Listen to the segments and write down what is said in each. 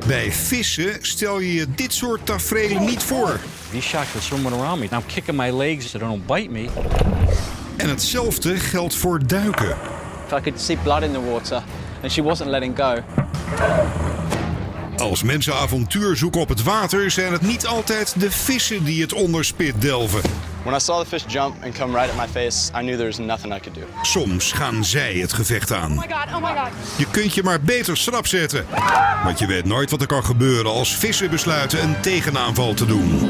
Bij vissen stel je je dit soort tafereelen niet voor. These sharks were swimming around me. I'm kicking my legs so they don't bite me. En hetzelfde geldt voor duiken. I could see blood in the water and she wasn't letting go. Als mensen avontuur zoeken op het water, zijn het niet altijd de vissen die het onderspit delven. When I saw the fish jump and come right at my face, I knew there was nothing I could do. Soms gaan zij het gevecht aan. Oh my god. Je kunt je maar beter schrap zetten. Want je weet nooit wat er kan gebeuren als vissen besluiten een tegenaanval te doen.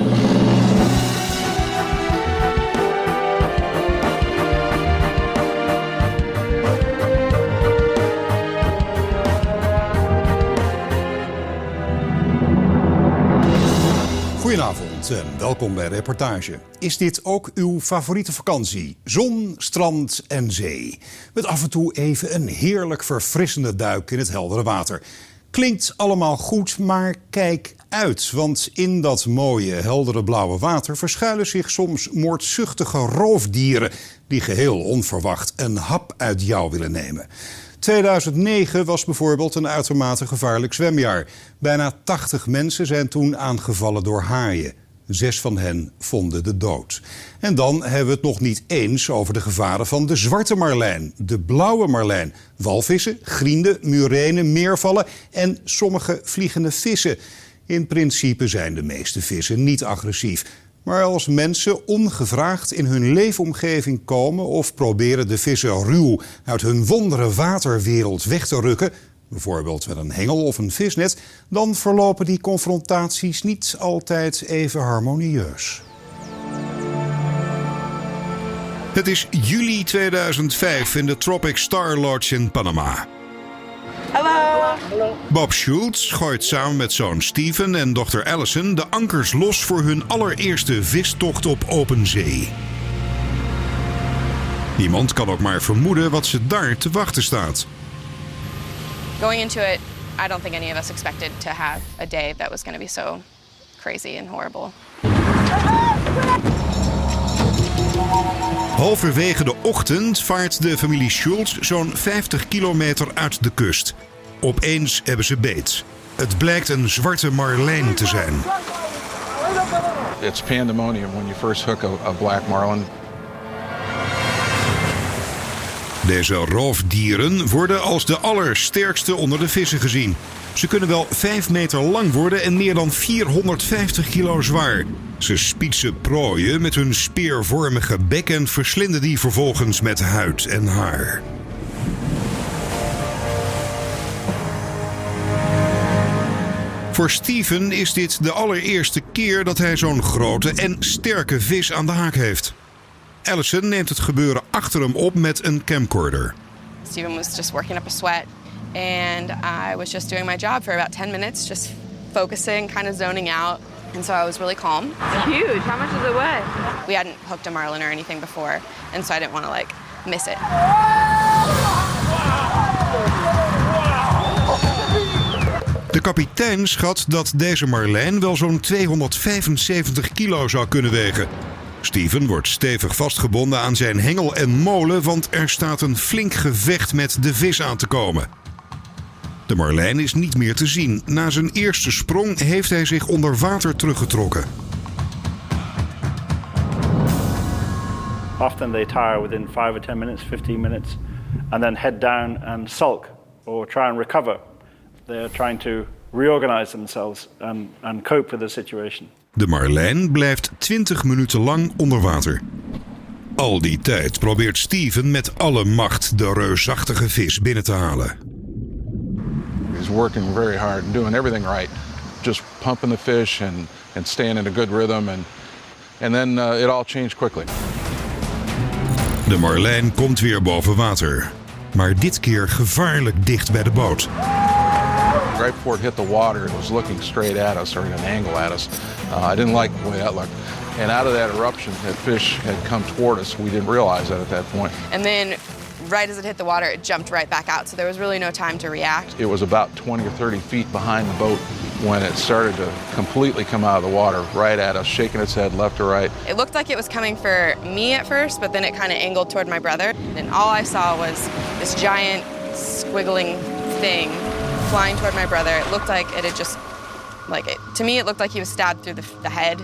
Goedenavond en welkom bij Reportage. Is dit ook uw favoriete vakantie? Zon, strand en zee. Met af en toe even een heerlijk verfrissende duik in het heldere water. Klinkt allemaal goed, maar kijk uit. Want in dat mooie, heldere blauwe water verschuilen zich soms moordzuchtige roofdieren die geheel onverwacht een hap uit jou willen nemen. 2009 was bijvoorbeeld een uitermate gevaarlijk zwemjaar. Bijna 80 mensen zijn toen aangevallen door haaien. 6 van hen vonden de dood. En dan hebben we het nog niet eens over de gevaren van de zwarte marlijn, de blauwe marlijn, walvissen, grienden, murenen, meervallen en sommige vliegende vissen. In principe zijn de meeste vissen niet agressief. Maar als mensen ongevraagd in hun leefomgeving komen of proberen de vissen ruw uit hun wondere waterwereld weg te rukken, bijvoorbeeld met een hengel of een visnet, dan verlopen die confrontaties niet altijd even harmonieus. Het is juli 2005 in de Tropic Star Lodge in Panama. Hallo. Bob Schultz gooit samen met zoon Steven en dochter Allison de ankers los voor hun allereerste vistocht op open zee. Niemand kan ook maar vermoeden wat ze daar te wachten staat. Going into it, I don't think any of us expected to have a day that was going to be so crazy and horrible. Halverwege de ochtend vaart de familie Schultz zo'n 50 kilometer uit de kust. Opeens hebben ze beet. Het blijkt een zwarte marlijn te zijn. It's pandemonium when you first hook a black marlin. Deze roofdieren worden als de allersterkste onder de vissen gezien. Ze kunnen wel 5 meter lang worden en meer dan 450 kilo zwaar. Ze spietsen prooien met hun speervormige bek en verslinden die vervolgens met huid en haar. Voor Steven is dit de allereerste keer dat hij zo'n grote en sterke vis aan de haak heeft. Allison neemt het gebeuren achter hem op met een camcorder. Steven was just working up a sweat and I was just doing my job for about 10 minutes, just focusing, kind of zoning out. And so I was really calm. It's huge. How much does it weigh? We hadn't hooked a marlin or anything before, and so I didn't want to miss it. De kapitein schat dat deze marlijn wel zo'n 275 kilo zou kunnen wegen. Steven wordt stevig vastgebonden aan zijn hengel en molen, want er staat een flink gevecht met de vis aan te komen. De marlijn is niet meer te zien. Na zijn eerste sprong heeft hij zich onder water teruggetrokken. Often they tire within 5 or 10 minutes, 15 minutes, and then head down and sulk or try and recover. They're trying to reorganize themselves and cope with the situation. De marlijn blijft 20 minuten lang onder water. Al die tijd probeert Steven met alle macht de reusachtige vis binnen te halen. He's working very hard and doing everything right. Just pumping the fish and staying in a good rhythm and then it all changed quickly. De marlijn komt weer boven water. Maar dit keer gevaarlijk dicht bij de boot. Right before it hit the water, it was looking straight at us or at an angle at us. I didn't like the way that looked. And out of that eruption, that fish had come toward us. We didn't realize that at that point. And then right as it hit the water, it jumped right back out, so there was really no time to react. It was about 20 or 30 feet behind the boat when it started to completely come out of the water right at us, shaking its head left or right. It looked like it was coming for me at first, but then it kind of angled toward my brother. And all I saw was this giant squiggling thing flying toward my brother. It looked like it had just, to me it looked like he was stabbed through the head.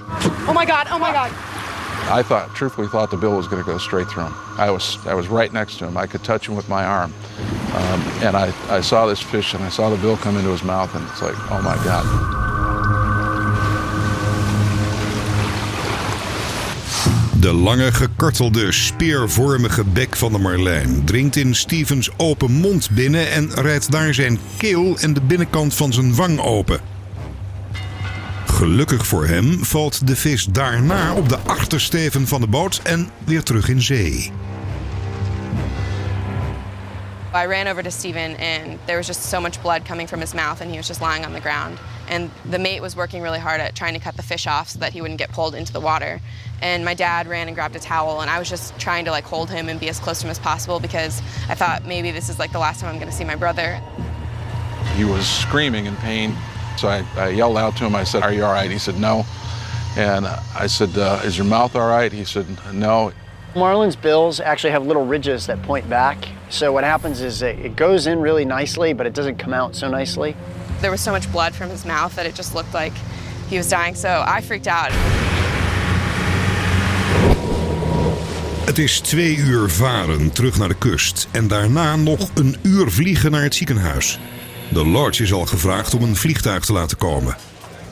Oh my God, oh my God. I truthfully thought the bill was going to go straight through him. I was right next to him. I could touch him with my arm. And I saw this fish and I saw the bill come into his mouth and it's like, oh my God. De lange, gekartelde, speervormige bek van de marlijn dringt in Stevens open mond binnen en rijdt daar zijn keel en de binnenkant van zijn wang open. Gelukkig voor hem valt de vis daarna op de achtersteven van de boot en weer terug in zee. I ran over to Steven and there was just so much blood coming from his mouth and he was just lying on the ground. And the mate was working really hard at trying to cut the fish off so that he wouldn't get pulled into the water. And my dad ran and grabbed a towel and I was just trying to hold him and be as close to him as possible because I thought maybe this is the last time I'm going to see my brother. He was screaming in pain. So I yelled out to him. I said, "Are you all right?" He said, "No." And I said, "Is your mouth all right?" He said, "No." Marlin's bills actually have little ridges that point back. So what happens is it goes in really nicely, but it doesn't come out so nicely. There was so much blood from his mouth that it just looked like he was dying. So I freaked out. Het is 2 uur varen terug naar de kust en daarna nog een uur vliegen naar het ziekenhuis. De lodge is al gevraagd om een vliegtuig te laten komen.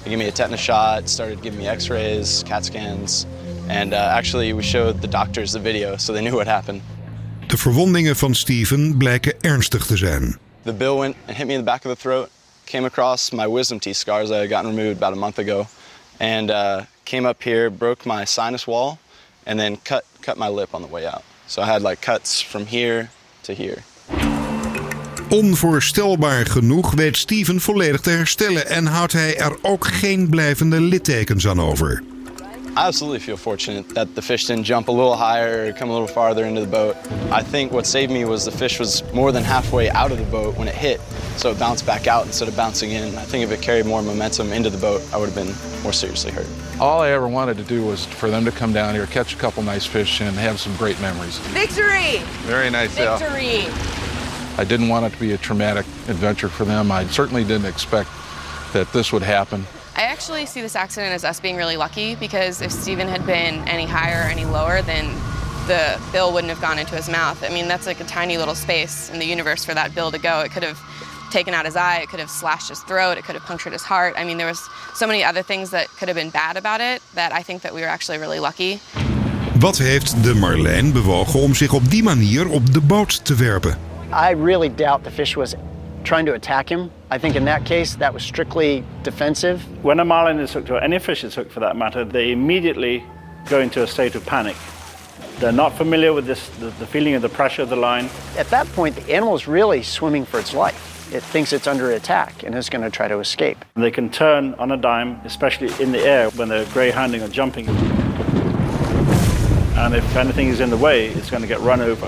They gave me a tetanus shot, started giving me x-rays, CAT scans, and actually we showed the doctors the video so they knew what happened. De verwondingen van Steven blijken ernstig te zijn. The bill went and hit me in the back of the throat, came across my wisdom teeth scars I had gotten removed about a month ago, and came up here, broke my sinus wall, and then cut my lip on the way out. So I had cuts from here to here. Onvoorstelbaar genoeg weet Steven volledig te herstellen en houdt hij er ook geen blijvende littekens aan over. I absolutely feel fortunate that the fish didn't jump a little higher or come a little farther into the boat. I think what saved me was the fish was more than halfway out of the boat when it hit, so it bounced back out instead of bouncing in. I think if it carried more momentum into the boat, I would have been more seriously hurt. All I ever wanted to do was for them to come down here, catch a couple nice fish and have some great memories. Victory! Very nice. Victory! I didn't want it to be a traumatic adventure for them. I certainly didn't expect that this would happen. I actually see this accident as us being really lucky because if Steven had been any higher or any lower, then the bill wouldn't have gone into his mouth. I mean, that's a tiny little space in the universe for that bill to go. It could have taken out his eye, it could have slashed his throat, it could have punctured his heart. I mean, there was so many other things that could have been bad about it that I think that we were actually really lucky. Wat heeft de marlijn bewogen om zich op die manier op de boot te werpen? I really doubt the fish was trying to attack him. I think in that case, that was strictly defensive. When a marlin is hooked, or any fish is hooked for that matter, they immediately go into a state of panic. They're not familiar with the feeling of the pressure of the line. At that point, the animal is really swimming for its life. It thinks it's under attack and is going to try to escape. They can turn on a dime, especially in the air when they're greyhounding or jumping. And if anything is in the way, it's going to get run over.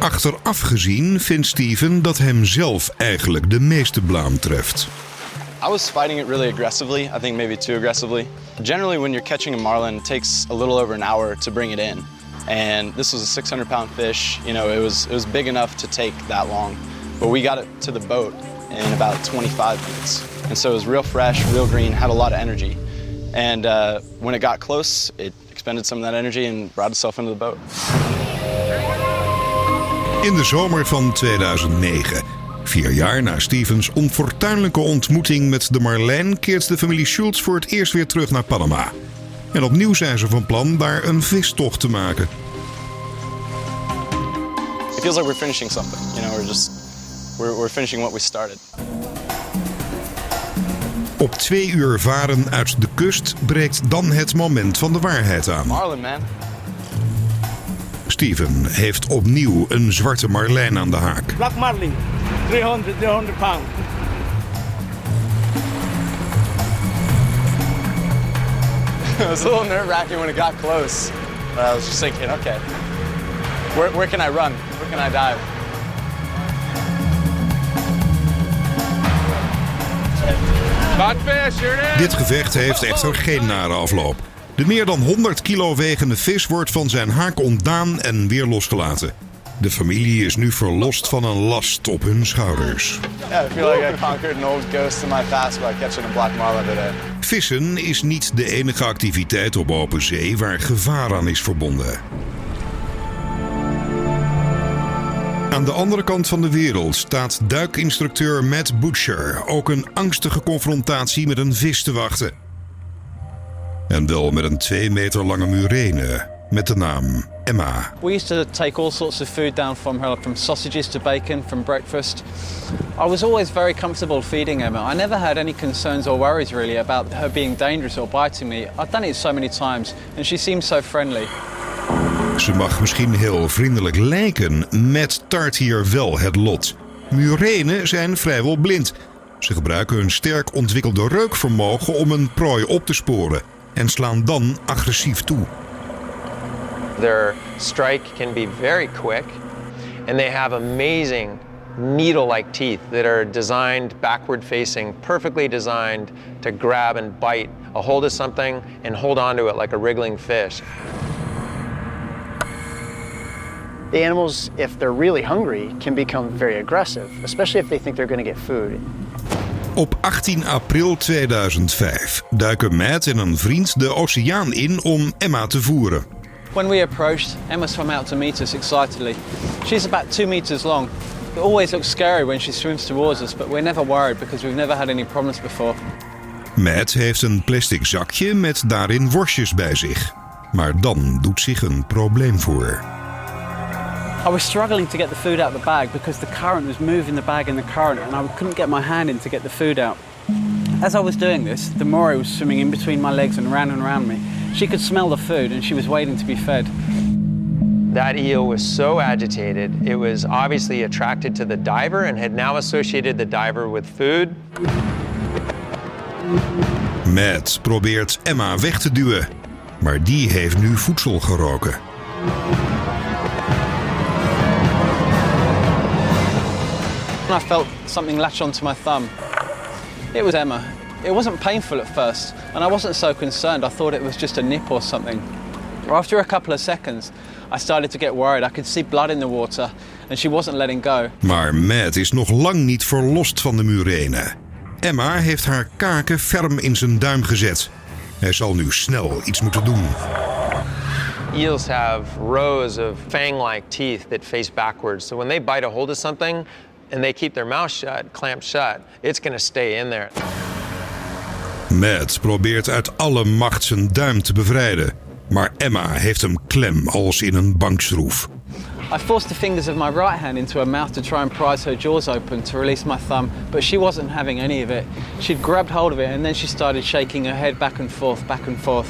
Achteraf gezien vindt Steven dat hem zelf eigenlijk de meeste blaam treft. I was fighting it really aggressively, I think maybe too aggressively. Generally when you're catching a marlin, it takes a little over an hour to bring it in. And this was a 600-pound fish, you know, it was big enough to take that long. But we got it to the boat in about 25 minutes. And so it was real fresh, real green, had a lot of energy. And when it got close, it expended some of that energy and brought itself into the boat. In de zomer van 2009, 4 jaar na Stevens onfortuinlijke ontmoeting met de marlijn, keert de familie Schultz voor het eerst weer terug naar Panama. En opnieuw zijn ze van plan daar een vistocht te maken. It feels like we're finishing something, you know, we're finishing what we started. Op 2 uur varen uit de kust breekt dan het moment van de waarheid aan. Marlin, man. Steven heeft opnieuw een zwarte marlijn aan de haak. Black marlin, 300 pounds. It was a little nerve-wracking when it got close. But I was just thinking, okay, where can I run? Where can I dive? Dit gevecht heeft echter geen nare afloop. De meer dan 100 kilo wegende vis wordt van zijn haak ontdaan en weer losgelaten. De familie is nu verlost van een last op hun schouders. Yeah, I feel like I conquered an old ghost in my past by catching a black marlin today. Vissen is niet de enige activiteit op open zee waar gevaar aan is verbonden. Aan de andere kant van de wereld staat duikinstructeur Matt Butcher ook een angstige confrontatie met een vis te wachten. En wel met een 2 meter lange murene met de naam Emma. We used to take all sorts of food down from her, from sausages to bacon, from breakfast. I was always very comfortable feeding Emma. I never had any concerns or worries really about her being dangerous or biting me. I've done it so many times and she seems so friendly. Ze mag misschien heel vriendelijk lijken, Matt tart hier wel het lot. Murenen zijn vrijwel blind. Ze gebruiken hun sterk ontwikkelde reukvermogen om een prooi op te sporen en slaan dan agressief toe. Their strike can be very quick and they have amazing needle-like teeth that are designed backward facing, perfectly designed to grab and bite a hold of something and hold on to it like a wriggling fish. The animals, if they're really hungry, can become very aggressive, especially if they think they're going to get food. Op 18 april 2005 duiken Matt en een vriend de oceaan in om Emma te voeren. When we approached, Emma swam out to meet us excitedly. She's about 2 meters long. It always looks scary when she swims towards us, but we're never worried because we've never had any problems before. Matt heeft een plastic zakje met daarin worstjes bij zich. Maar dan doet zich een probleem voor. I was struggling to get the food out of the bag because the current was moving the bag in the current and I couldn't get my hand in to get the food out. As I was doing this, the moray was swimming in between my legs and around me. She could smell the food and she was waiting to be fed. That eel was so agitated, it was obviously attracted to the diver and had now associated the diver with food. Matt probeert Emma weg te duwen, maar die heeft nu voedsel geroken. I felt something latch onto my thumb. It was Emma. It wasn't painful at first, and I wasn't so concerned. I thought it was just a nip or something. After a couple of seconds, I started to get worried. I could see blood in the water, and she wasn't letting go. Maar Matt is nog lang niet verlost van de murene. Emma heeft haar kaken ferm in zijn duim gezet. Hij zal nu snel iets moeten doen. Eels have rows of fang-like teeth that face backwards. So when they bite a hold of something and they keep their mouth shut, clamped shut, it's going to stay in there. Matt probeert uit alle macht zijn duim te bevrijden. Maar Emma heeft hem klem als in een bankschroef. I forced the fingers of my right hand into her mouth to try and prise her jaws open to release my thumb, but she wasn't having any of it. She'd grabbed hold of it and then she started shaking her head back and forth, back and forth.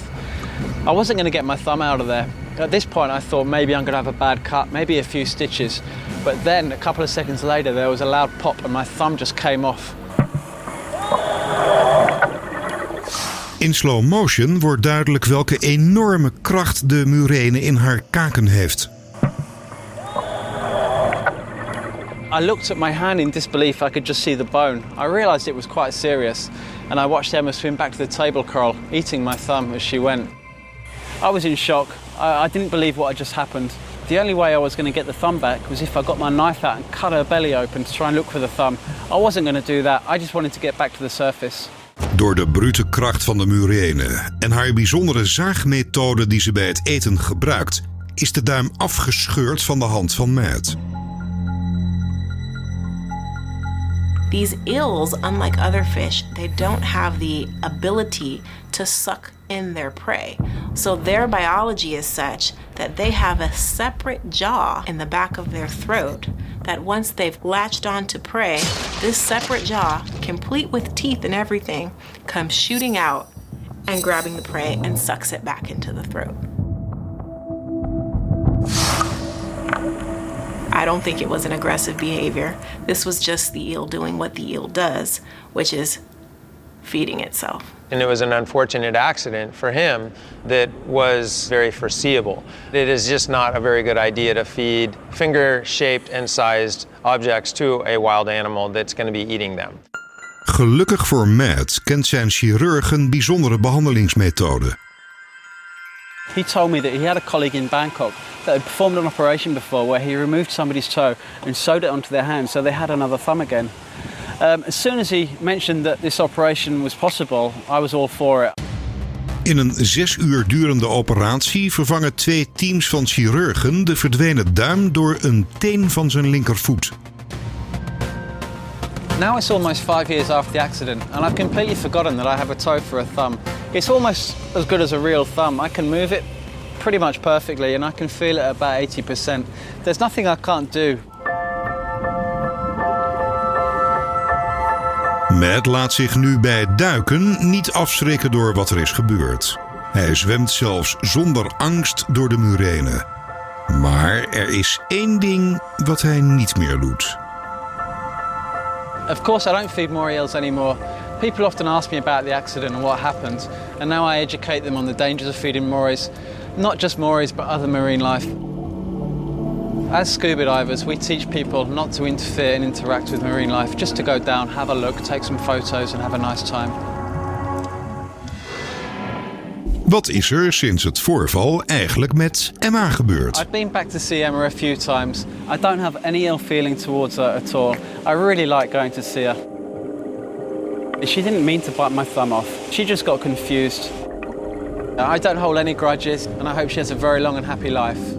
I wasn't going to get my thumb out of there. At this point I thought maybe I'm going to have a bad cut, maybe a few stitches. But then a couple of seconds later there was a loud pop and my thumb just came off. In slow motion wordt duidelijk welke enorme kracht de murene in haar kaken heeft. I looked at my hand in disbelief. I could just see the bone. I realized it was quite serious, and I watched Emma swim back to the table coral, eating my thumb as she went. I was in shock. I didn't believe what had just happened. The only way I was going to get the thumb back was if I got my knife out and cut her belly open to try and look for the thumb. I wasn't going to do that. I just wanted to get back to the surface. Door de brute kracht van de murene en haar bijzondere zaagmethode die ze bij het eten gebruikt, is de duim afgescheurd van de hand van Matt. These eels, unlike other fish, they don't have the ability to suck in their prey. So their biology is such that they have a separate jaw in the back of their throat that once they've latched on to prey, this separate jaw, complete with teeth and everything, comes shooting out and grabbing the prey and sucks it back into the throat. I don't think it was an aggressive behavior. This was just the eel doing what the eel does, which is feeding itself. And it was an unfortunate accident for him that was very foreseeable. It is just not a very good idea to feed finger-shaped and sized objects to a wild animal that's going to be eating them. Gelukkig voor Matt kent zijn chirurg een bijzondere behandelingsmethode. He told me that he had a colleague in Bangkok that had performed an operation before where he removed somebody's toe and sewed it onto their hand so they had another thumb again. As soon as he mentioned that this operation was possible, I was all for it. In een 6 uur durende operatie vervangen 2 teams van chirurgen de verdwenen duim door een teen van zijn linkervoet. Now it's almost 5 years after the accident and I've completely forgotten that I have a toe for a thumb. It's almost as good as a real thumb. I can move it pretty much perfectly and I can feel it about 80%. There's nothing I can't do. Matt laat zich nu bij duiken niet afschrikken door wat er is gebeurd. Hij zwemt zelfs zonder angst door de murenen. Maar er is één ding wat hij niet meer doet. Of course I don't feed more eels anymore. People often ask me about the accident and what happened, and now I educate them on the dangers of feeding moorings, not just moorings but other marine life. As scuba divers, we teach people not to interfere and interact with marine life, just to go down, have a look, take some photos and have a nice time. Wat is er sinds het voorval eigenlijk met Emma gebeurd? I've been back to see Emma a few times. I don't have any ill feeling towards her at all. I really like going to see her. She didn't mean to bite my thumb off. She just got confused. I don't hold any grudges and I hope she has a very long and happy life.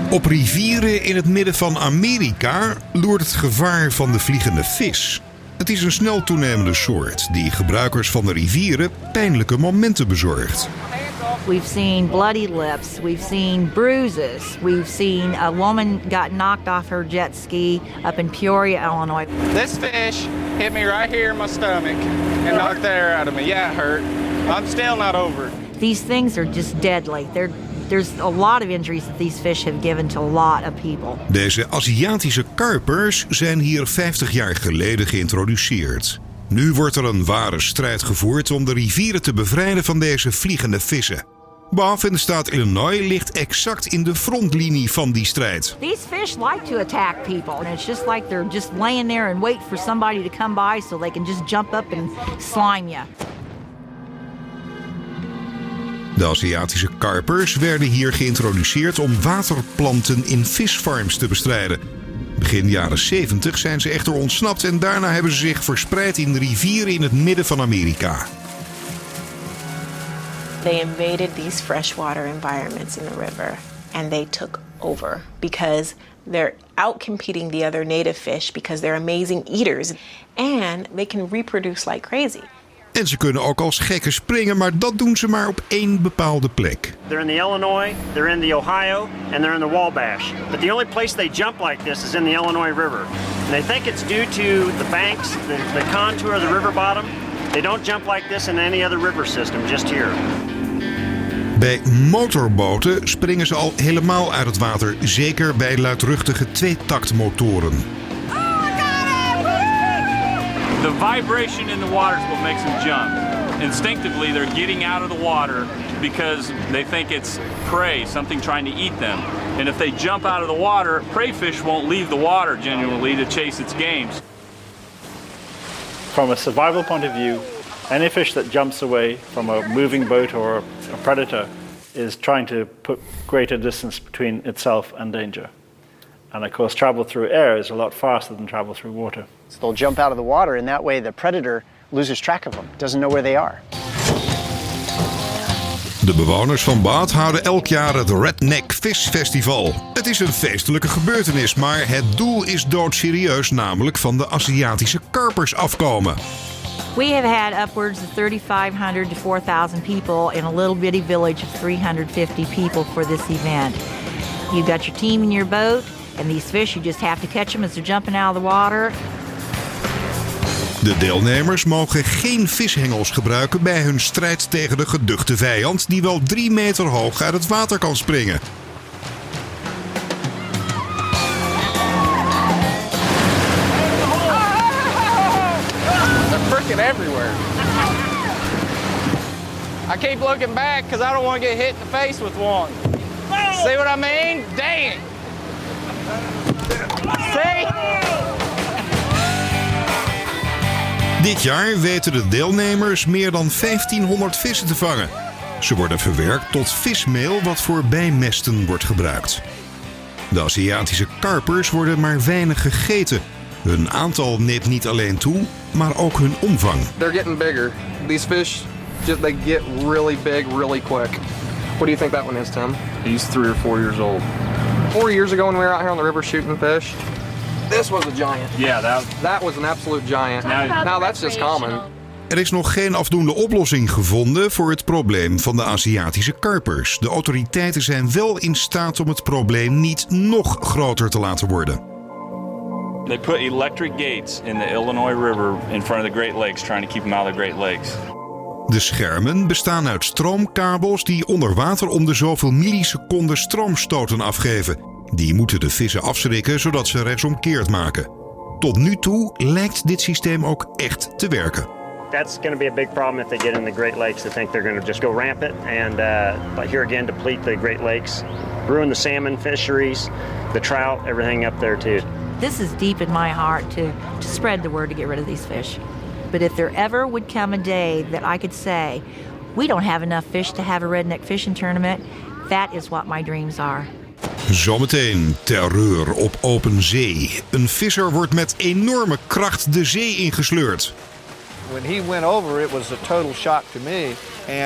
Op rivieren in het midden van Amerika loert het gevaar van de vliegende vis. Het is een snel toenemende soort die gebruikers van de rivieren pijnlijke momenten bezorgt. We've seen bloody lips, we've seen bruises, we've seen a woman got knocked off her jet ski up in Peoria, Illinois. This fish hit me right here in my stomach and knocked the air out of me. Yeah, it hurt. I'm still not over it. These things are just deadly. There's a lot of injuries that these fish have given to a lot of people. Deze Aziatische karpers zijn hier 50 jaar geleden geïntroduceerd. Nu wordt er een ware strijd gevoerd om de rivieren te bevrijden van deze vliegende vissen. Bath in de staat Illinois ligt exact in de frontlinie van die strijd. These fish like to attack people, and it's just like they're just laying there and wait for somebody to come by so they can just jump up and slime you. De Aziatische karpers werden hier geïntroduceerd om waterplanten in visfarms te bestrijden. Begin jaren 70 zijn ze echter ontsnapt en daarna hebben ze zich verspreid in de rivieren in het midden van Amerika. They invaded these freshwater environments in the river and they took over because they're outcompeting the other native fish because they're amazing eaters and they can reproduce like crazy. En ze kunnen ook als gekken springen, maar dat doen ze maar op één bepaalde plek. They're in the Illinois, they're in the Ohio, and they're in the Wabash. But the only place they jump like this is in the Illinois River. And they think it's due to the banks, the contour of the river bottom. They don't jump like this in any other river system, just here. Bij motorboten springen ze al helemaal uit het water, zeker bij luidruchtige tweetaktmotoren. The vibration in the water is what makes them jump. Instinctively, they're getting out of the water because they think it's prey, something trying to eat them. And if they jump out of the water, prey fish won't leave the water genuinely to chase its games. From a survival point of view, any fish that jumps away from a moving boat or a predator is trying to put greater distance between itself and danger. And of course, travel through air is a lot faster than travel through water. So they'll jump out of the water, and that way the predator loses track of them, doesn't know where they are. De bewoners van Bath houden elk jaar het Redneck Fish Festival. Het is een feestelijke gebeurtenis, maar het doel is doodserieus, namelijk van de Aziatische karpers afkomen. We have had upwards of 3,500 to 4,000 people in a little bitty village of 350 people for this event. You've got your team in your boat, and these fish, you just have to catch them as they're jumping out of the water. De deelnemers mogen geen vishengels gebruiken bij hun strijd tegen de geduchte vijand die wel 3 meter hoog uit het water kan springen. They're freaking everywhere. I keep looking back because I don't want to get hit in the face with one. See what I mean? Dang! See? Dit jaar weten de deelnemers meer dan 1500 vissen te vangen. Ze worden verwerkt tot vismeel wat voor bijmesten wordt gebruikt. De Aziatische karpers worden maar weinig gegeten. Hun aantal neemt niet alleen toe, maar ook hun omvang. They're getting bigger. These fish, they get really big really quick. What do you think that one is, Tim? He's 3 or 4 years old. 4 years ago when we were out here on the river shooting fish, this was a giant. Yeah, that was an absolute giant. Now that's just common. Er is nog geen afdoende oplossing gevonden voor het probleem van de Aziatische karpers. De autoriteiten zijn wel in staat om het probleem niet nog groter te laten worden. They put electric gates in the Illinois River in front of the Great Lakes, trying to keep them out of the Great Lakes. De schermen bestaan uit stroomkabels die onder water om de zoveel milliseconden stroomstoten afgeven. Die moeten de vissen afschrikken zodat ze rechtsomkeerd maken. Tot nu toe lijkt dit systeem ook echt te werken. That's going to be a big problem if they get in the Great Lakes. They think they're going to just go rampant and here again deplete the Great Lakes, ruin the salmon fisheries, the trout, everything up there too. This is deep in my heart to spread the word to get rid of these fish. But if there ever would come a day that I could say, we don't have enough fish to have a redneck fishing tournament, that is what my dreams are. Zometeen terreur op open zee. Een visser wordt met enorme kracht de zee ingesleurd. When he went over, it was a total shock to me.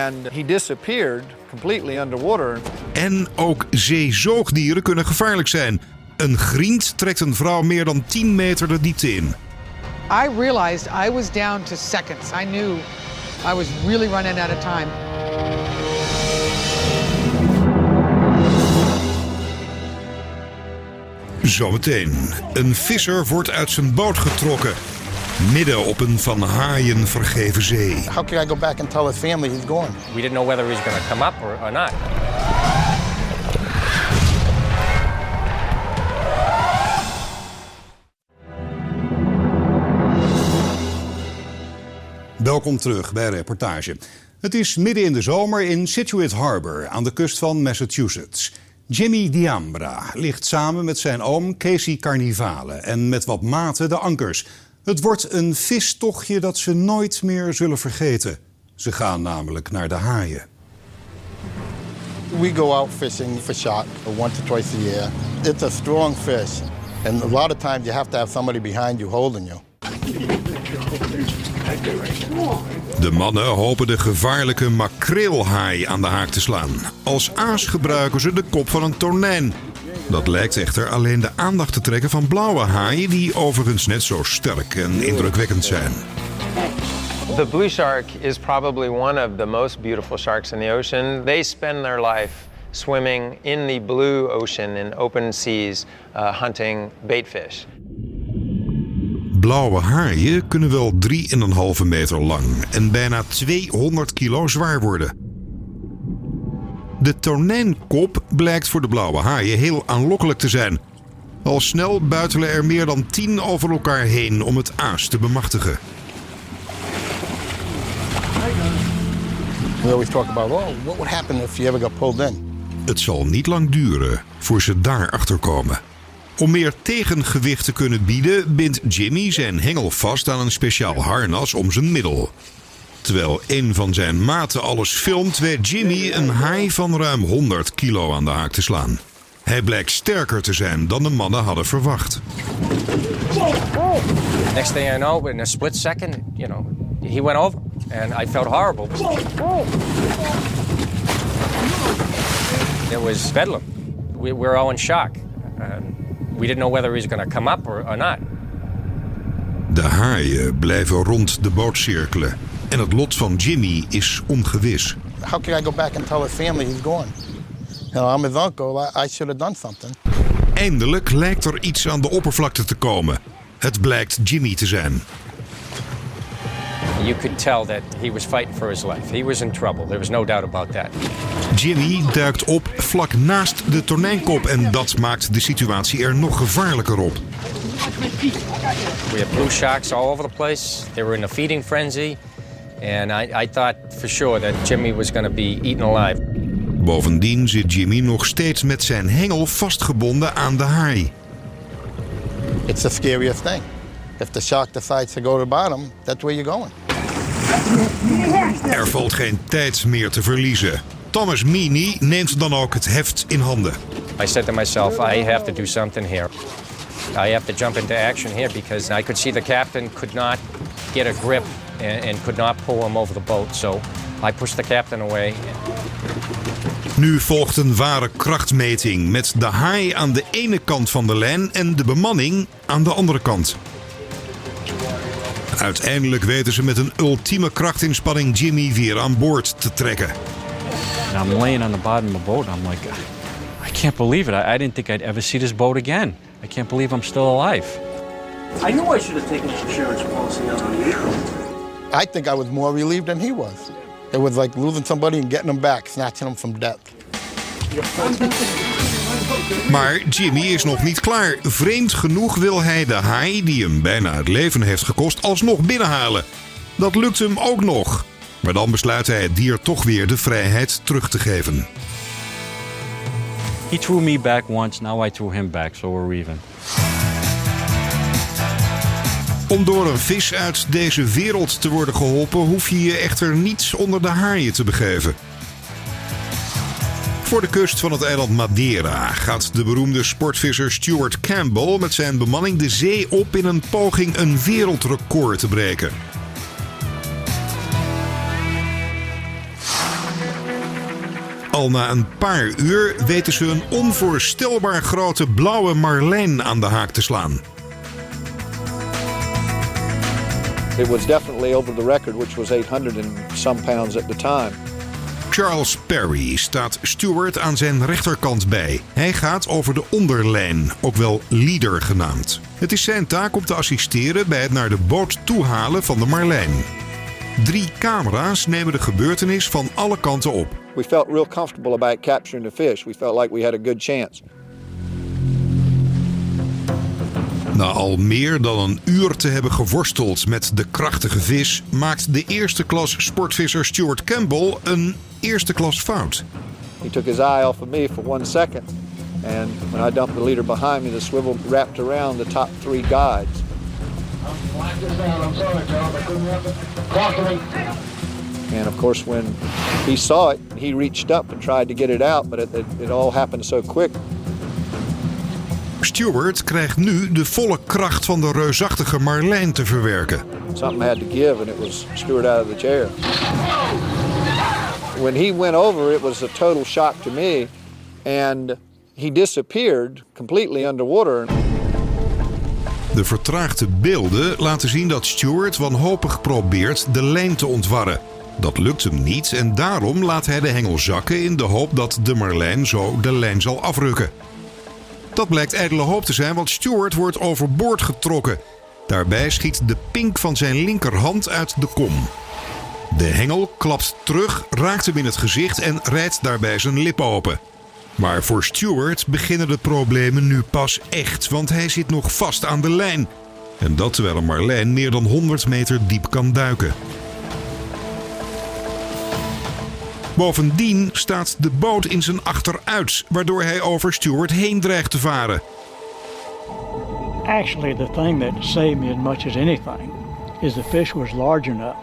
And he disappeared completely underwater. En ook zeezoogdieren kunnen gevaarlijk zijn. Een griend trekt een vrouw meer dan 10 meter de diepte in. I realized I was down to seconds. I knew I was really running out of time. Zometeen. Een visser wordt uit zijn boot getrokken. Midden op een van haaien vergeven zee. How can I go back and tell his family he's gone? We didn't know whether he was going to come up or not. Welkom terug bij Reportage. Het is midden in de zomer in Scituate Harbor aan de kust van Massachusetts. Jimmy Diambra ligt samen met zijn oom Casey Carnivale en met wat maten de ankers. Het wordt een vistochtje dat ze nooit meer zullen vergeten. Ze gaan namelijk naar de haaien. We go out fishing for shark once or twice a year. It's a strong fish. And a lot of times you have to have somebody behind you holding you. De mannen hopen de gevaarlijke makreelhaai aan de haak te slaan. Als aas gebruiken ze de kop van een tonijn. Dat lijkt echter alleen de aandacht te trekken van blauwe haaien die overigens net zo sterk en indrukwekkend zijn. The blue shark is probably one of the most beautiful sharks in the ocean. They spend their life swimming in the blue ocean in open seas, hunting baitfish. Blauwe haaien kunnen wel 3,5 meter lang en bijna 200 kilo zwaar worden. De tonijnkop blijkt voor de blauwe haaien heel aanlokkelijk te zijn. Al snel buitelen er meer dan 10 over elkaar heen om het aas te bemachtigen. We always talk about, what would happen if you ever got pulled in? Het zal niet lang duren voor ze daarachter komen. Om meer tegengewicht te kunnen bieden, bindt Jimmy zijn hengel vast aan een speciaal harnas om zijn middel. Terwijl een van zijn maten alles filmt, weet Jimmy een haai van ruim 100 kilo aan de haak te slaan. Hij blijkt sterker te zijn dan de mannen hadden verwacht. Next thing I know, in a split second, he went over and I felt horrible. It was bedlam. We were all in shock. We didn't know whether he was going to come up or not. De haaien blijven rond de boot cirkelen. En het lot van Jimmy is ongewis. How can I go back and tell his family he's gone? I'm his uncle. I should have done something. Eindelijk lijkt er iets aan de oppervlakte te komen. Het blijkt Jimmy te zijn. You could tell that he was fighting for his life. He was in trouble. There was no doubt about that. Jimmy duikt op vlak naast de tonijnkop en dat maakt de situatie er nog gevaarlijker op. We had blue sharks all over the place. They were in a feeding frenzy. And I thought for sure that Jimmy was going to be eaten alive. Bovendien zit Jimmy nog steeds met zijn hengel vastgebonden aan de haai. It's the scariest thing. If the shark decides to go to the bottom, that's where you're going. Er valt geen tijd meer te verliezen. Thomas Meany neemt dan ook het heft in handen. I said to myself, I have to do something here. I have to jump into action here because I could see the captain could not get a grip and could not pull him over the boat. So I pushed the captain away. Nu volgt een ware krachtmeting met de haai aan de ene kant van de lijn en de bemanning aan de andere kant. Uiteindelijk weten ze met een ultieme krachtinspanning Jimmy weer aan boord te trekken. And I'm laying on the bottom of the boat and I'm like, I can't believe it. I didn't think I'd ever see this boat again. I can't believe I'm still alive. I knew I should have taken an insurance policy out on you. I think I was more relieved than he was. It was like losing somebody and getting them back, snatching them from death. Maar Jimmy is nog niet klaar. Vreemd genoeg wil hij de haai, die hem bijna het leven heeft gekost, alsnog binnenhalen. Dat lukt hem ook nog. Maar dan besluit hij het dier toch weer de vrijheid terug te geven. He threw me back once, now I threw him back, so we're even. Om door een vis uit deze wereld te worden geholpen, hoef je je echter niet onder de haaien te begeven. Voor de kust van het eiland Madeira gaat de beroemde sportvisser Stuart Campbell met zijn bemanning de zee op in een poging een wereldrecord te breken. Al na een paar uur weten ze een onvoorstelbaar grote blauwe marlijn aan de haak te slaan. It was definitely over the record, which was 800 and some pounds at the time. Charles Perry staat Stuart aan zijn rechterkant bij. Hij gaat over de onderlijn, ook wel leader genaamd. Het is zijn taak om te assisteren bij het naar de boot toehalen van de marlijn. 3 camera's nemen de gebeurtenis van alle kanten op. We felt real comfortable about capturing the fish. We felt like we had a good chance. Na al meer dan een uur te hebben geworsteld met de krachtige vis, maakt de eerste klas sportvisser Stuart Campbell een eerste klas fout. He took his eye off of me for 1 second. And when I dumped the leader behind me, the swivel wrapped around the top 3 guides. And of course, when he saw it, he reached up and tried to get it out, but it all happened so quick. Stuart krijgt nu de volle kracht van de reusachtige marlijn te verwerken. Something had to give, and it was Stuart out of the chair. When he went over, it was a total shock to me, and he disappeared completely underwater. De vertraagde beelden laten zien dat Stuart wanhopig probeert de lijn te ontwarren. Dat lukt hem niet en daarom laat hij de hengel zakken in de hoop dat de marlijn zo de lijn zal afrukken. Dat blijkt ijdele hoop te zijn, want Stuart wordt overboord getrokken. Daarbij schiet de pink van zijn linkerhand uit de kom. De hengel klapt terug, raakt hem in het gezicht en rijdt daarbij zijn lip open. Maar voor Stuart beginnen de problemen nu pas echt, want hij zit nog vast aan de lijn. En dat terwijl een marlijn meer dan 100 meter diep kan duiken. Bovendien staat de boot in zijn achteruit, waardoor hij over Stuart heen dreigt te varen. Actually, the thing that saved me as much as anything is the fish was large enough.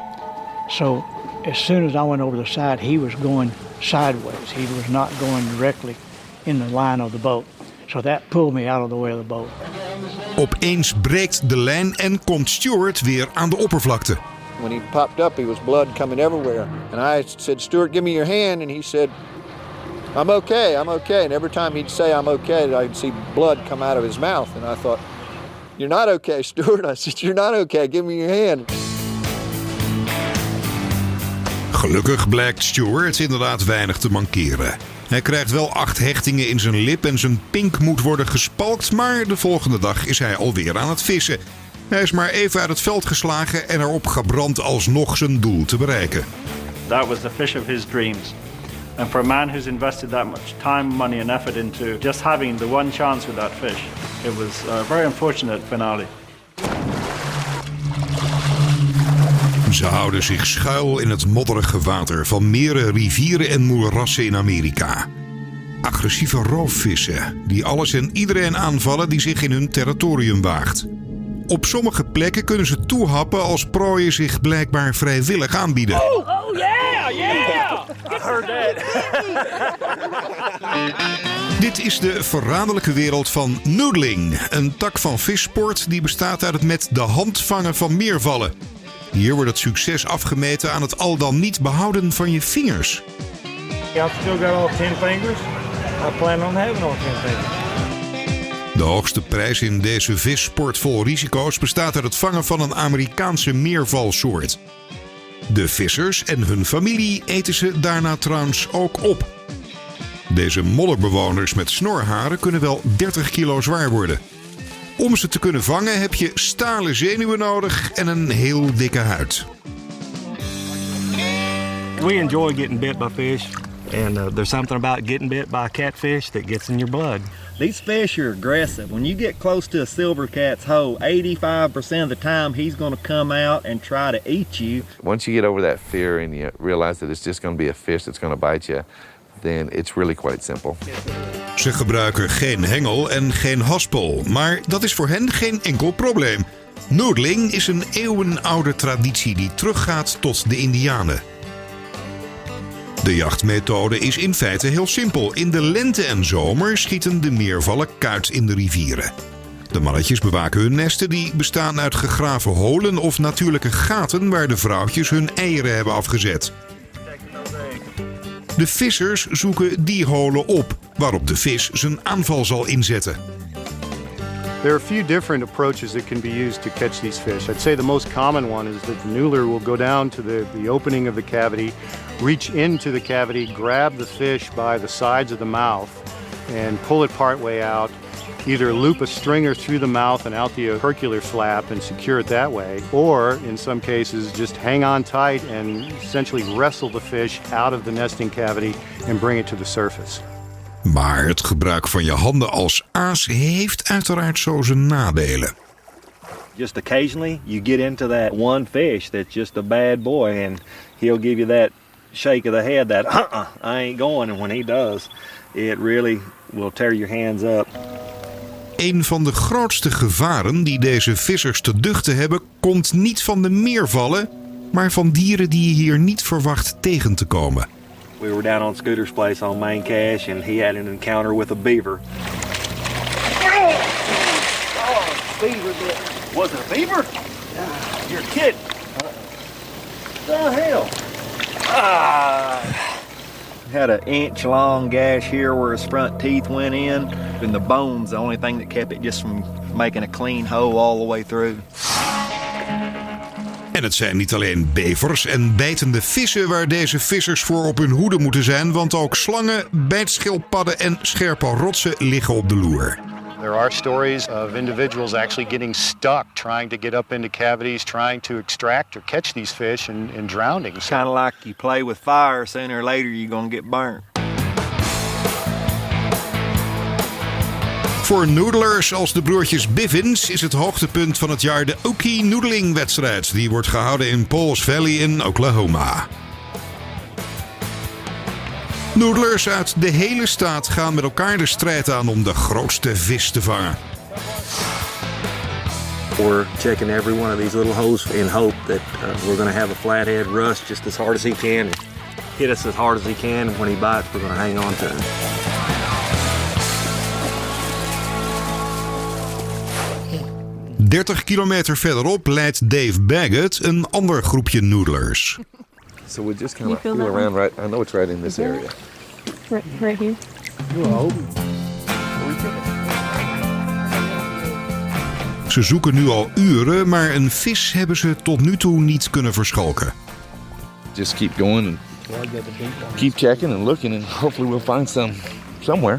So as soon as I went over the side, he was going sideways. He was not going directly in the line of the boat. So that pulled me out of the way of the boat. Opeens breekt de lijn en komt Stuart weer aan de oppervlakte. When he popped up, he was blood coming everywhere. And I said, Stuart, give me your hand. And he said, I'm okay, I'm okay. And every time he'd say I'm okay, I'd see blood come out of his mouth. And I thought, you're not okay, Stuart. I said, you're not okay, give me your hand. Gelukkig blijkt Stuart inderdaad weinig te mankeren. Hij krijgt wel 8 hechtingen in zijn lip en zijn pink moet worden gespalkt, maar de volgende dag is hij alweer aan het vissen. Hij is maar even uit het veld geslagen en erop gebrand alsnog zijn doel te bereiken. That was the fish of his dreams. And for a man who's invested that much time, money and effort into just having the one chance with that fish, it was a very unfortunate finale. Ze houden zich schuil in het modderige water van meren, rivieren en moerassen in Amerika. agressieve roofvissen die alles en iedereen aanvallen die zich in hun territorium waagt. Op sommige plekken kunnen ze toehappen als prooien zich blijkbaar vrijwillig aanbieden. Oh yeah, yeah! I heard that. Dit is de verraderlijke wereld van noodling, een tak van vissport die bestaat uit het met de hand vangen van meervallen. Hier wordt het succes afgemeten aan het al dan niet behouden van je vingers. I've still got all 10 fingers. I plan on having all 10 fingers. De hoogste prijs in deze vissport vol risico's bestaat uit het vangen van een Amerikaanse meervalsoort. De vissers en hun familie eten ze daarna trouwens ook op. Deze modderbewoners met snorharen kunnen wel 30 kilo zwaar worden. Om ze te kunnen vangen heb je stalen zenuwen nodig en een heel dikke huid. We enjoy getting bit by fish. And there's something about getting bit by a catfish that gets in your blood. These fish are aggressive. When you get close to a silver cat's hoe, 85% of the time he's going to come out and try to eat you. Once you get over that fear and you realize that it's just going to be a fish that's going to bite you, then it's really quite simple. Ze gebruiken geen hengel en geen haspel, maar dat is voor hen geen enkel probleem. Noodling is een eeuwenoude traditie die teruggaat tot de Indianen. De jachtmethode is in feite heel simpel. In de lente en zomer schieten de meervallen kuit in de rivieren. De mannetjes bewaken hun nesten die bestaan uit gegraven holen of natuurlijke gaten waar de vrouwtjes hun eieren hebben afgezet. De vissers zoeken die holen op, waarop de vis zijn aanval zal inzetten. There are a few different approaches that can be used to catch these fish. I'd say the most common one is that the noodler will go down to the opening of the cavity, reach into the cavity, grab the fish by the sides of the mouth, and pull it partway out. Either loop a stringer through the mouth and out the opercular flap and secure it that way, or in some cases just hang on tight and essentially wrestle the fish out of the nesting cavity and bring it to the surface. Maar het gebruik van je handen als aas heeft uiteraard zo zijn nadelen. Just occasionally you get into that one fish that's just a bad boy and he'll give you that shake of the head that I ain't going, and when he does, it really will tear your hands up. Een van de grootste gevaren die deze vissers te duchten hebben komt niet van de meervallen, maar van dieren die je hier niet verwacht tegen te komen. We were down on Scooter's place on Main Cache and he had an encounter with a beaver. Oh, beaver bit. Was it a beaver? You're kidding. The hell? Had an inch-long gash here where his front teeth went in, and the bone's the only thing that kept it just from making a clean hole all the way through. En het zijn niet alleen bevers en bijtende vissen waar deze vissers voor op hun hoede moeten zijn, want ook slangen, bijtschildpadden en scherpe rotsen liggen op de loer. There are stories of individuals actually getting stuck, trying to get up into cavities, trying to extract or catch these fish and drowning. It's kind of like you play with fire, sooner or later you're going to get burnt. Voor noodlers als de broertjes Bivins is het hoogtepunt van het jaar de Okie Noodling-wedstrijd. Die wordt gehouden in Pauls Valley in Oklahoma. Noodlers uit de hele staat gaan met elkaar de strijd aan om de grootste vis te vangen. We're checking every one of these little holes in hope that we're going to have a flathead rust just as hard as he can. Hit us as hard as he can, and when he bites, we're going to hang on to him. – 30 kilometer verderop leidt Dave Baggett een ander groepje noodlers. So we just kind of feel around right. I know it's right in this area. Right here. Whoa. Ze zoeken nu al uren, maar een vis hebben ze tot nu toe niet kunnen verschalken. Just keep going and keep checking and looking and hopefully we'll find some somewhere.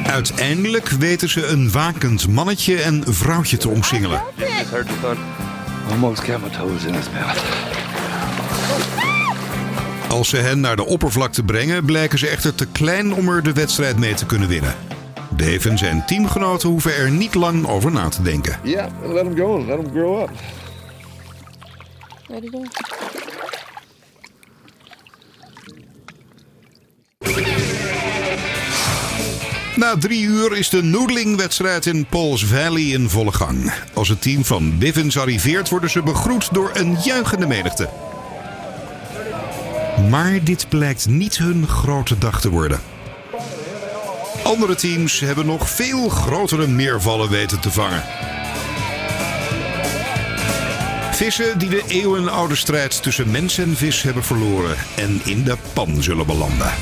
Uiteindelijk weten ze een wakend mannetje en vrouwtje te omsingelen. Almost got my toes in his mouth. Als ze hen naar de oppervlakte brengen, blijken ze echter te klein om er de wedstrijd mee te kunnen winnen. Dave en zijn teamgenoten hoeven er niet lang over na te denken. Ja, let them go, let them grow up. Ready to go. Na 3 uur is de noodlingwedstrijd in Pauls Valley in volle gang. Als het team van Bivens arriveert, worden ze begroet door een juichende menigte. Maar dit blijkt niet hun grote dag te worden. Andere teams hebben nog veel grotere meervallen weten te vangen. Vissen die de eeuwenoude strijd tussen mens en vis hebben verloren en in de pan zullen belanden.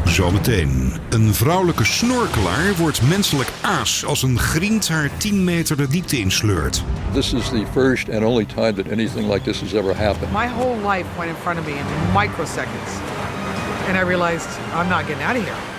Zometeen. Een vrouwelijke snorkelaar wordt menselijk aas als een griend haar 10 meter de diepte insleurt. This is the first and only time that anything like this has ever happened. My whole life went in front of me in microseconds. And I realized I'm not getting out of here.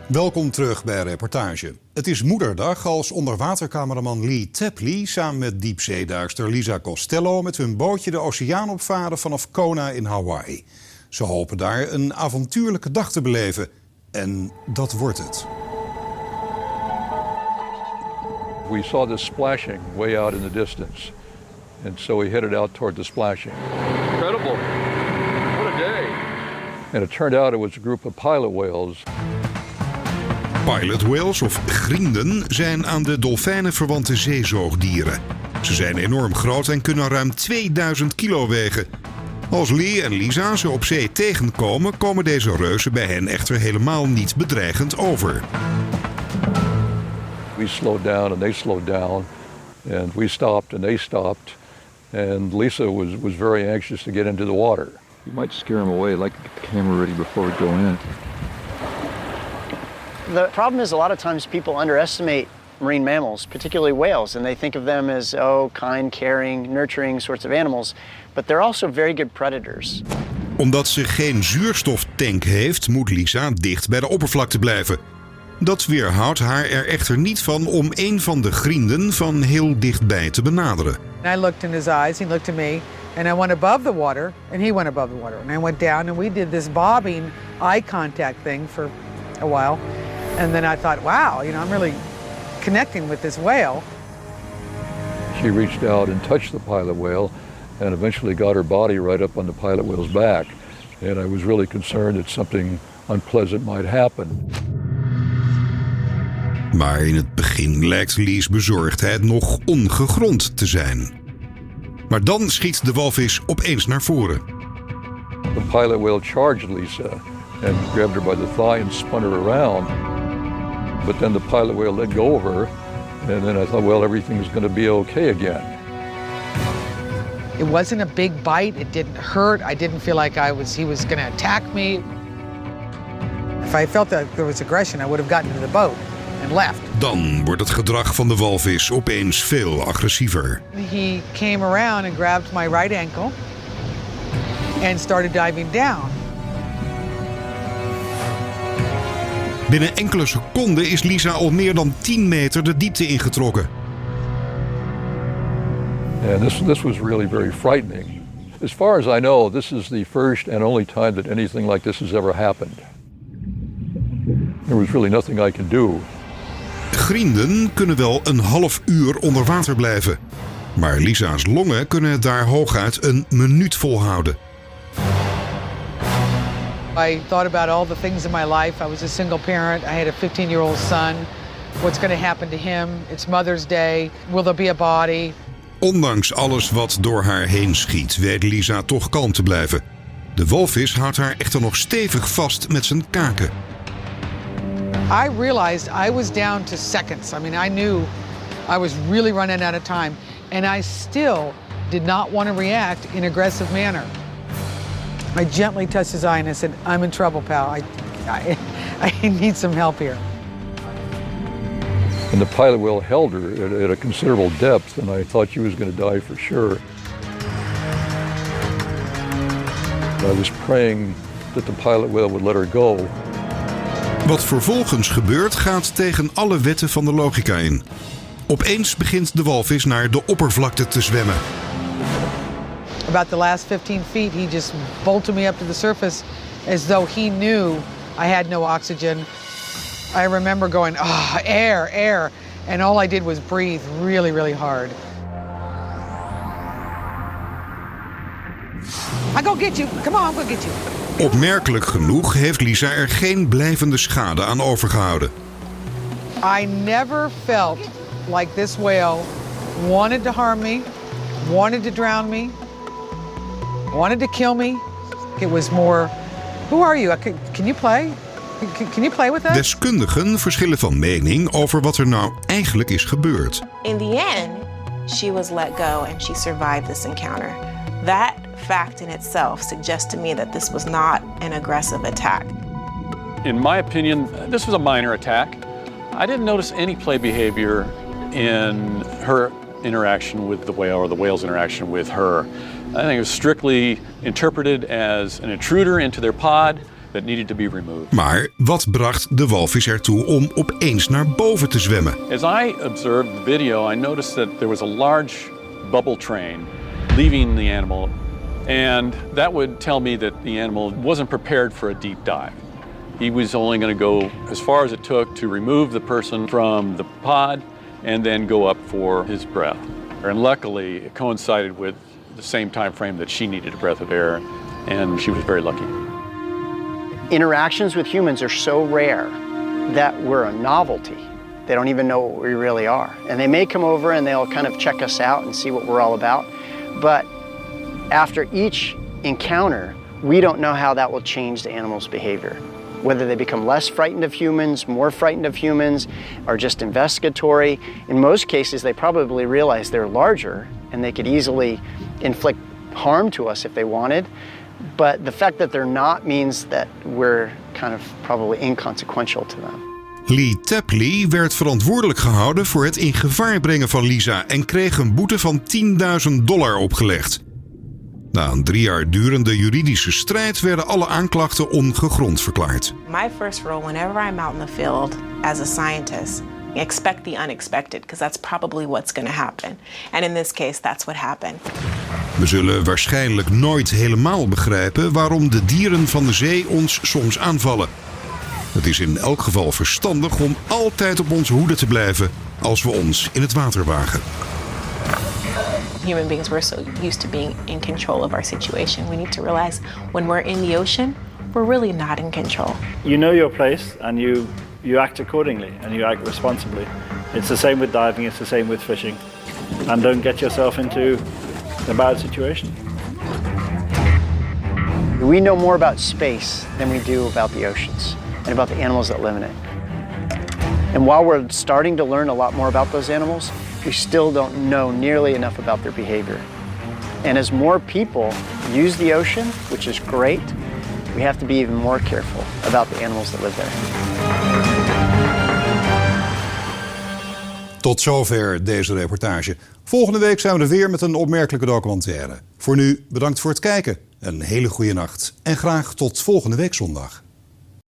Welkom terug bij Reportage. Het is Moederdag als onderwatercameraman Lee Tapley samen met diepzeeduikster Lisa Costello met hun bootje de oceaan opvaren vanaf Kona in Hawaii. Ze hopen daar een avontuurlijke dag te beleven. En dat wordt het. We saw this splashing way out in the distance. And so we headed out toward the splashing. Incredible. What a day. And it turned out it was a group of pilot whales. Pilot whales of grienden zijn aan de dolfijnen verwante zeezoogdieren. Ze zijn enorm groot en kunnen ruim 2000 kilo wegen. Als Lee en Lisa ze op zee tegenkomen, komen deze reuzen bij hen echter helemaal niet bedreigend over. We slowed down and they slowed down. And we stopped and they stopped. And Lisa was very anxious to get into the water. You might scare them away, like get the camera ready before we go in. The problem is a lot of times people underestimate marine mammals, particularly whales, and they think of them as, kind, caring, nurturing sorts of animals. But they're also very good predators. Omdat ze geen zuurstoftank heeft, moet Lisa dicht bij de oppervlakte blijven. Dat weerhoudt haar er echter niet van om een van de grienden van heel dichtbij te benaderen. I looked in his eyes, he looked at me, and I went above the water, and he went above the water. And I went down, and we did this bobbing eye contact thing for a while. And then I thought, wow, I'm really connecting with this whale. She reached out and touched the pilot whale and eventually got her body right up on the pilot whale's back. And I was really concerned that something unpleasant might happen. Maar in het begin lijkt Lee's bezorgdheid nog ongegrond te zijn. Maar dan schiet de walvis opeens naar voren. The pilot whale charged Lisa and grabbed her by the thigh and spun her around. But then the pilot whale let go of her, and then I thought, well, everything's going to be okay again. It wasn't a big bite. It didn't hurt. I didn't feel like he was going to attack me. If I felt that there was aggression, I would have gotten into the boat and left. Dan wordt het gedrag van de walvis opeens veel agressiever. He came around and grabbed my right ankle and started diving down. Binnen enkele seconden is Lisa al meer dan 10 meter de diepte ingetrokken. And this was really very frightening. As far as I know, this is the first and only time that anything like this has ever happened. There was really nothing I can do. Grienden kunnen wel een half uur onder water blijven. Maar Lisa's longen kunnen het daar hooguit een minuut volhouden. I thought about all the things in my life. I was a single parent. I had a 15-year-old son. What's going to happen to him? It's Mother's Day. Will there be a body? Ondanks alles wat door haar heen schiet, weet Lisa toch kalm te blijven. De walvis houdt haar echter nog stevig vast met zijn kaken. I realized I was down to seconds. I mean, I knew I was really running out of time. And I still did not want to react in an aggressive manner. I gently touched his eye and I said, I'm in trouble, pal. I need some help here. And the pilot whale held her at a considerable depth, and I thought she was going to die for sure. I was praying that the pilot whale would let her go. Wat vervolgens gebeurt gaat tegen alle wetten van de logica in. Opeens begint de walvis naar de oppervlakte te zwemmen. About the last 15 feet, he just bolted me up to the surface as though he knew I had no oxygen. I remember going, air, air. And all I did was breathe really, really hard. I go get you. Come on, I'm gonna get you. Opmerkelijk genoeg heeft Lisa er geen blijvende schade aan overgehouden. I never felt like this whale wanted to harm me, wanted to drown me, wanted to kill me. It was more, who are you? Can you play? Can you play with us? Deskundigen verschillen van mening over wat er nou eigenlijk is gebeurd. In the end, she was let go and she survived this encounter. That fact in itself suggests to me that this was not an aggressive attack. In my opinion, this was a minor attack. I didn't notice any play behavior in her interaction with the whale or the whale's interaction with her. I think it was strictly interpreted as an intruder into their pod that needed to be removed. Maar wat bracht de walvis ertoe om opeens naar boven te zwemmen? As I observed the video, I noticed that there was a large bubble train leaving the animal, and that would tell me that the animal wasn't prepared for a deep dive. He was only going to go as far as it took to remove the person from the pod and then go up for his breath. And luckily, it coincided with the same time frame that she needed a breath of air, and she was very lucky. Interactions with humans are so rare that we're a novelty. They don't even know what we really are. And they may come over and they'll kind of check us out and see what we're all about. But after each encounter, we don't know how that will change the animal's behavior. Whether they become less frightened of humans, more frightened of humans, or just investigatory. In most cases, they probably realize they're larger and they could easily inflict harm to us if they wanted. But the fact that they're not means that we're kind of probably inconsequential to them. Lee Tapley werd verantwoordelijk gehouden voor het in gevaar brengen van Lisa en kreeg een boete van $10.000 opgelegd. Na een 3 jaar durende juridische strijd werden alle aanklachten ongegrond verklaard. My first rule whenever I'm out in the field as a scientist, expect the unexpected, because that's probably what's going to happen. And in this case, that's what happened. We zullen waarschijnlijk nooit helemaal begrijpen waarom de dieren van de zee ons soms aanvallen. Het is in elk geval verstandig om altijd op onze hoede te blijven als we ons in het water wagen. Human beings, we're so used to being in control of our situation. We need to realize when we're in the ocean, we're really not in control. You know your place and you act accordingly and you act responsibly. It's the same with diving, it's the same with fishing. And don't get yourself into a bad situation. We know more about space than we do about the oceans and about the animals that live in it. And while we're starting to learn a lot more about those animals, we still don't know nearly enough about their behavior. And as more people use the ocean, which is great, we have to be even more careful about the animals that live there. Tot zover deze reportage. Volgende week zijn we er weer met een opmerkelijke documentaire. Voor nu bedankt voor het kijken. Een hele goede nacht en graag tot volgende week zondag.